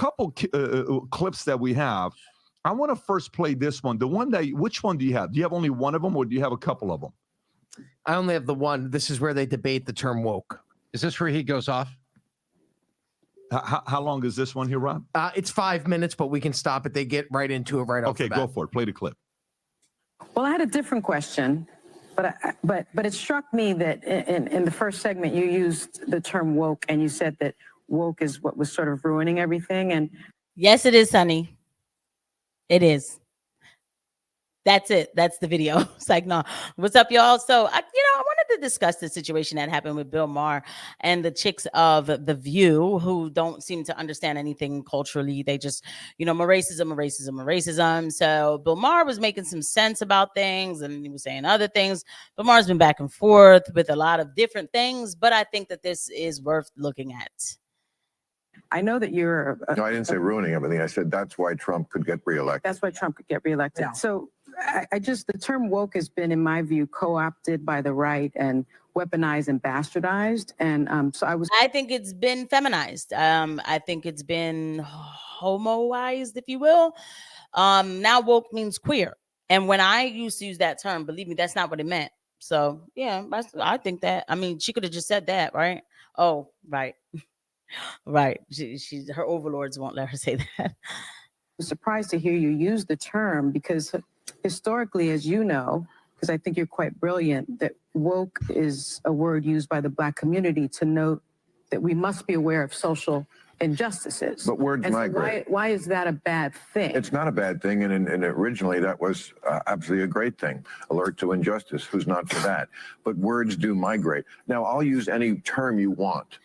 couple clips that we have. I want to first play this one. The one which one do you have? Do you have only one of them, or do you have a couple of them? I only have the one. This is where they debate the term woke. Is this where he goes off? How long is this one here, Rob? It's 5 minutes, but we can stop it. They get right into it right off the bat. Okay, go for it. Play the clip. Well, I had a different question, but it struck me that in the first segment you used the term woke, and you said that woke is what was sort of ruining everything. And yes, it is, Sonny. It is. That's it. That's the video. It's like, no. What's up, y'all? So, I wanted to discuss the situation that happened with Bill Maher and the chicks of The View who don't seem to understand anything culturally. They just, more racism. So Bill Maher was making some sense about things, and he was saying other things. Bill Maher's been back and forth with a lot of different things, but I think that this is worth looking at. I know that you're... No, I didn't say ruining everything. I said that's why Trump could get reelected. That's why Trump could get reelected. Yeah. So the term woke has been, in my view, co-opted by the right and weaponized and bastardized. And I think it's been feminized. I think it's been homoized, if you will. Now woke means queer. And when I used to use that term, believe me, that's not what it meant. So, yeah, I think that. I mean, she could have just said that, right? Oh, right. Right. Her overlords won't let her say that. I'm surprised to hear you use the term, because historically, as you know, because I think you're quite brilliant, that woke is a word used by the Black community to note that we must be aware of social injustices. But words migrate. Why is that a bad thing? It's not a bad thing, and originally that was absolutely a great thing. Alert to injustice. Who's not for that? But words do migrate. Now, I'll use any term you want.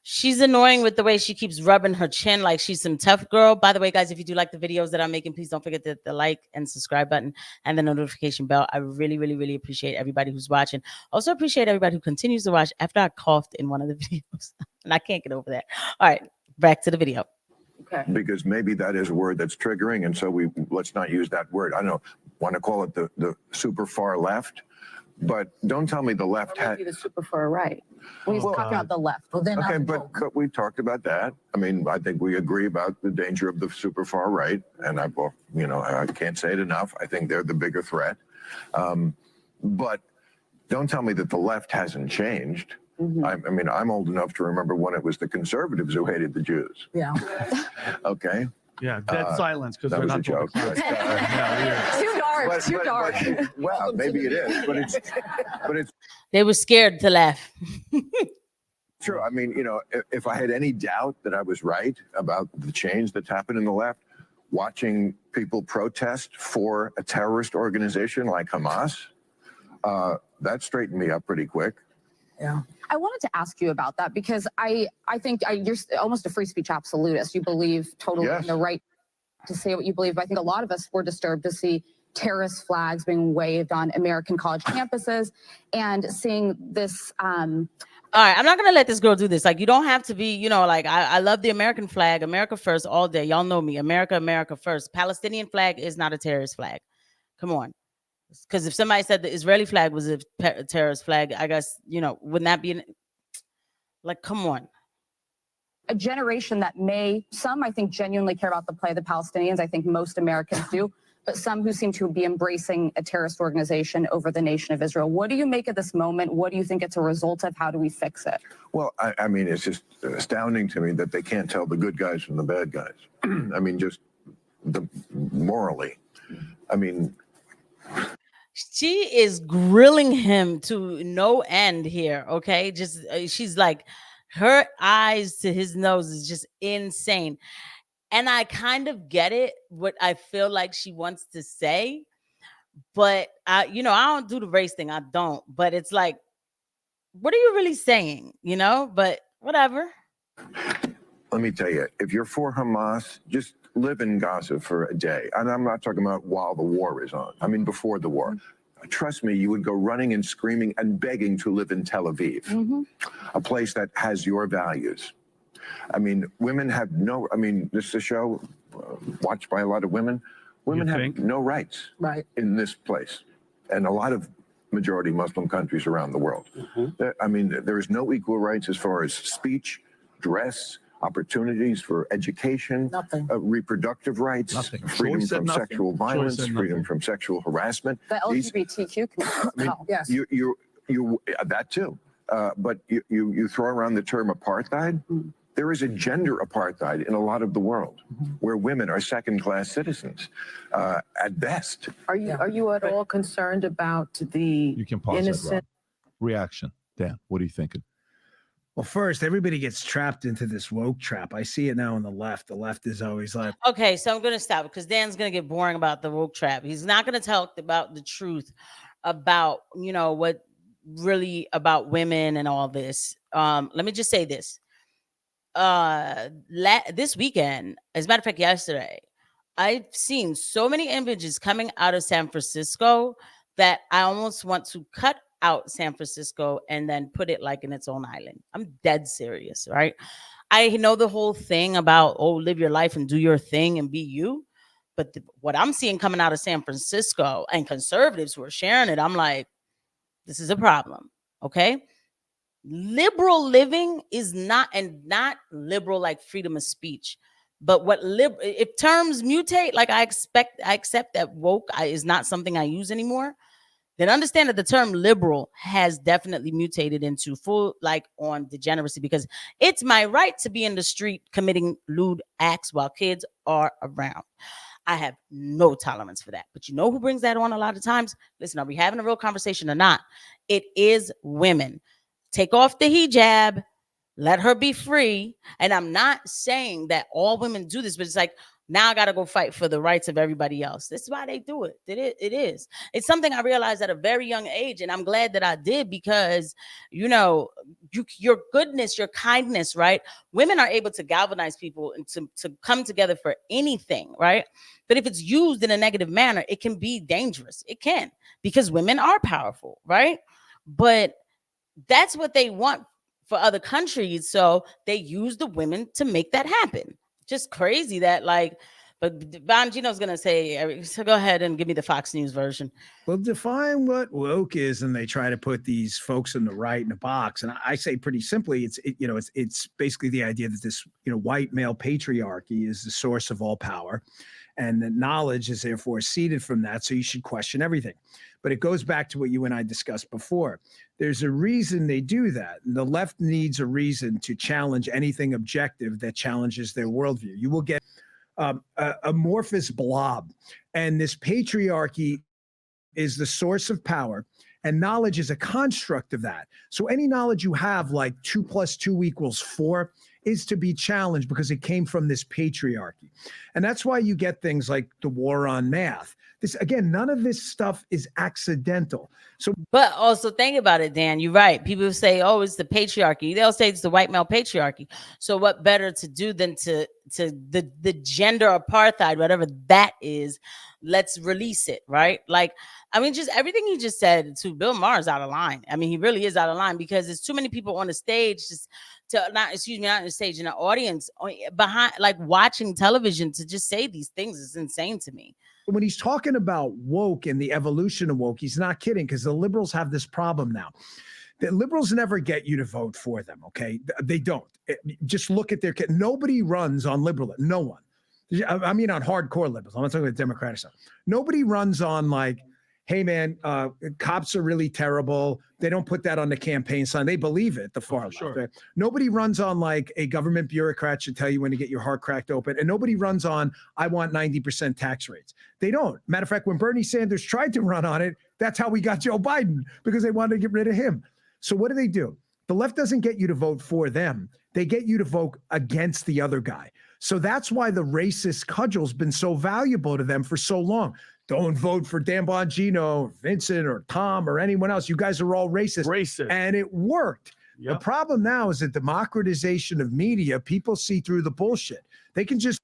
She's annoying with the way she keeps rubbing her chin like she's some tough girl. By the way, guys, if you do like the videos that I'm making, please don't forget the like and subscribe button and the notification bell. I really, really, really appreciate everybody who's watching. Also appreciate everybody who continues to watch after I coughed in one of the videos. And I can't get over that. All right, back to the video. Okay. Because maybe that is a word that's triggering, and so let's not use that word. I don't know, want to call it the super far left, but don't tell me the left maybe the super far right. We've talked about the left. Well, then okay, but we talked about that. I mean, I think we agree about the danger of the super far right, and I can't say it enough. I think they're the bigger threat. But don't tell me that the left hasn't changed. Mm-hmm. I mean, I'm old enough to remember when it was the conservatives who hated the Jews. Yeah. Okay. Yeah, dead silence because that was a joke. Too dark. Well, maybe it is, but it's. They were scared to laugh. True. I mean, if I had any doubt that I was right about the change that's happened in the left, watching people protest for a terrorist organization like Hamas, that straightened me up pretty quick. Yeah. I wanted to ask you about that because I think you're almost a free speech absolutist. You believe totally in the right to say what you believe. I think a lot of us were disturbed to see terrorist flags being waved on American college campuses and seeing this. All right, I'm not going to let this girl do this. Like, you don't have to be, I love the American flag, America first all day. Y'all know me, America first. Palestinian flag is not a terrorist flag. Come on. Because if somebody said the Israeli flag was a terrorist flag, I guess, wouldn't that be come on. A generation that some I think genuinely care about the plight of the Palestinians. I think most Americans do, but some who seem to be embracing a terrorist organization over the nation of Israel. What do you make of this moment? What do you think it's a result of? How do we fix it? Well, I mean, it's just astounding to me that they can't tell the good guys from the bad guys. I mean, just morally. I mean, she is grilling him to no end here. Okay. Just, she's like, her eyes to his nose is just insane. And I kind of get it, what I feel like she wants to say, but I don't do the race thing. I don't, but it's like, what are you really saying? But whatever. Let me tell you, if you're for Hamas, just live in Gaza for a day. And I'm not talking about while the war is on. I mean, before the war. Trust me, you would go running and screaming and begging to live in Tel Aviv, a place that has your values. I mean, women have this is a show watched by a lot of women. Women have no rights in this place. And a lot of majority Muslim countries around the world. I mean, there is no equal rights as far as speech, dress, opportunities for education, Nothing. reproductive rights, Nothing. freedom Troy said from nothing. sexual Troy violence, said freedom nothing. from sexual harassment. The These- LGBTQ community. I mean, Yes. you that too. But you throw around the term apartheid. There is a gender apartheid in a lot of the world, where women are second-class citizens at best. Are you at all concerned about the You can pause that, innocent? Rob. Reaction. Dan, what are you thinking? Well, first, everybody gets trapped into this woke trap. I see it now on the left. The left is always like, Okay, so I'm going to stop because Dan's going to get boring about the woke trap. He's not going to talk about the truth about, what really about women and all this. Let me just say this. This weekend, as a matter of fact, yesterday, I've seen so many images coming out of San Francisco that I almost want to cut out San Francisco and then put it like in its own island. I'm dead serious, right? I know the whole thing about, live your life and do your thing and be you. But what I'm seeing coming out of San Francisco and conservatives who are sharing it, I'm like, this is a problem. Okay. Liberal living is not liberal like freedom of speech. But if terms mutate, like I accept that woke is not something I use anymore, then understand that the term liberal has definitely mutated into full, like, on degeneracy, because it's my right to be in the street committing lewd acts while kids are around. I have no tolerance for that. But you know who brings that on a lot of times? Listen, are we having a real conversation or not? It is women. Take off the hijab. Let her be free. And I'm not saying that all women do this, but it's like, now I got to go fight for the rights of everybody else. This is why they do it. It is. It's something I realized at a very young age. And I'm glad that I did, because, your goodness, your kindness, right? Women are able to galvanize people and to come together for anything, right? But if it's used in a negative manner, it can be dangerous. It can, because women are powerful, right? But that's what they want for other countries. So they use the women to make that happen. Just crazy that, but Bongino's going to say, so go ahead and give me the Fox News version. well, define what woke is, and they try to put these folks in the right in a box. And I say pretty simply, it's basically the idea that this, white male patriarchy is the source of all power, and that knowledge is therefore seeded from that. So you should question everything. But it goes back to what you and I discussed before. There's a reason they do that. And the left needs a reason to challenge anything objective that challenges their worldview. You will get a amorphous blob. And this patriarchy is the source of power, and knowledge is a construct of that. So any knowledge you have, like 2 + 2 = 4, is to be challenged because it came from this patriarchy. And that's why you get things like the war on math. This, again, none of this stuff is accidental. So, But also think about it, Dan. You're right. People say, "Oh, it's the patriarchy." They'll say it's the white male patriarchy. So what better to do than to the gender apartheid, whatever that is? Let's release it, right? Like, I mean, just everything he just said to Bill Maher is out of line. I mean, he really is out of line, because there's too many people on the stage, not on the stage, in the audience, behind, like, watching television, to just say these things is insane to me. when he's talking about woke and the evolution of woke, he's not kidding, because the liberals have this problem now. The liberals never get you to vote for them, okay? They don't. Just look at nobody runs on liberal. No one. I mean, on hardcore liberals. I'm not talking about Democratic stuff. Nobody runs on, like, hey, man, cops are really terrible. They don't put that on the campaign sign. They believe it, the far left. Sure. Right? Nobody runs on, like, a government bureaucrat should tell you when to get your heart cracked open. And nobody runs on, I want 90% tax rates. They don't. Matter of fact, when Bernie Sanders tried to run on it, that's how we got Joe Biden, because they wanted to get rid of him. So what do? The left doesn't get you to vote for them. They get you to vote against the other guy. So that's why the racist cudgel's been so valuable to them for so long. Don't vote for Dan Bongino, Vincent, or Tom, or anyone else. You guys are all racist. And it worked. Yep. The problem now is the democratization of media. People see through the bullshit. They can just...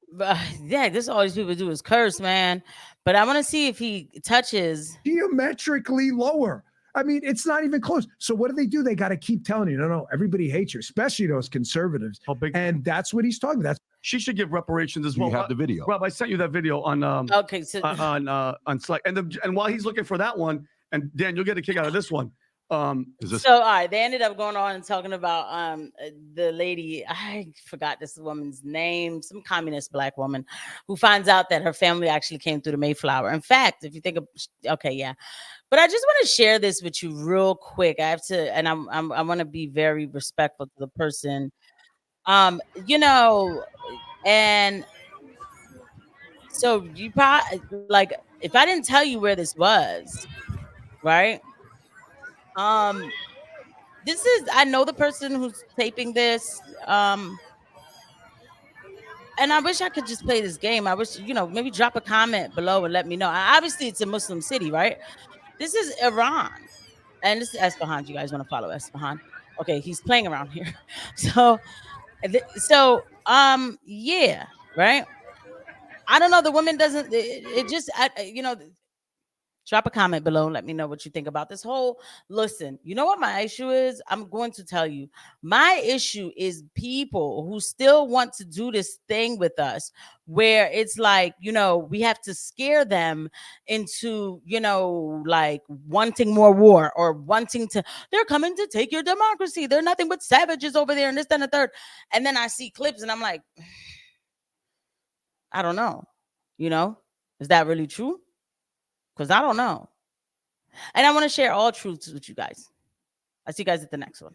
yeah, this all these people do is curse, man. But I want to see if he touches... geometrically lower. I mean, it's not even close. So what do? They got to keep telling you, no, everybody hates you, especially those conservatives. And that's what he's talking about. She should give reparations as well. You have the video. Rob, I sent you that video on okay, so on Slack. And while he's looking for that one, and Dan, you'll get a kick out of this one. Is this So all right, they ended up going on and talking about the lady, I forgot this woman's name, some communist black woman who finds out that her family actually came through the Mayflower. In fact, if you think of okay, yeah. But I just want to share this with you real quick. I have to, and I want to be very respectful to the person. You know, and so you probably like if I didn't tell you where this was, right? This is I know the person who's taping this. And I wish I could just play this game. I wish, maybe drop a comment below and let me know. Obviously, it's a Muslim city, right? This is Iran. And this is Esfahan. You guys want to follow Esfahan? Okay, he's playing around here. Yeah, right. I don't know. The woman doesn't. It just, drop a comment below and let me know what you think about this whole. Listen, you know what my issue is? I'm going to tell you. My issue is people who still want to do this thing with us where it's like, we have to scare them into, like wanting more war or they're coming to take your democracy. They're nothing but savages over there and this, that, and the third. And then I see clips and I'm like, I don't know. Is that really true? Because I don't know. And I want to share all truths with you guys. I'll see you guys at the next one.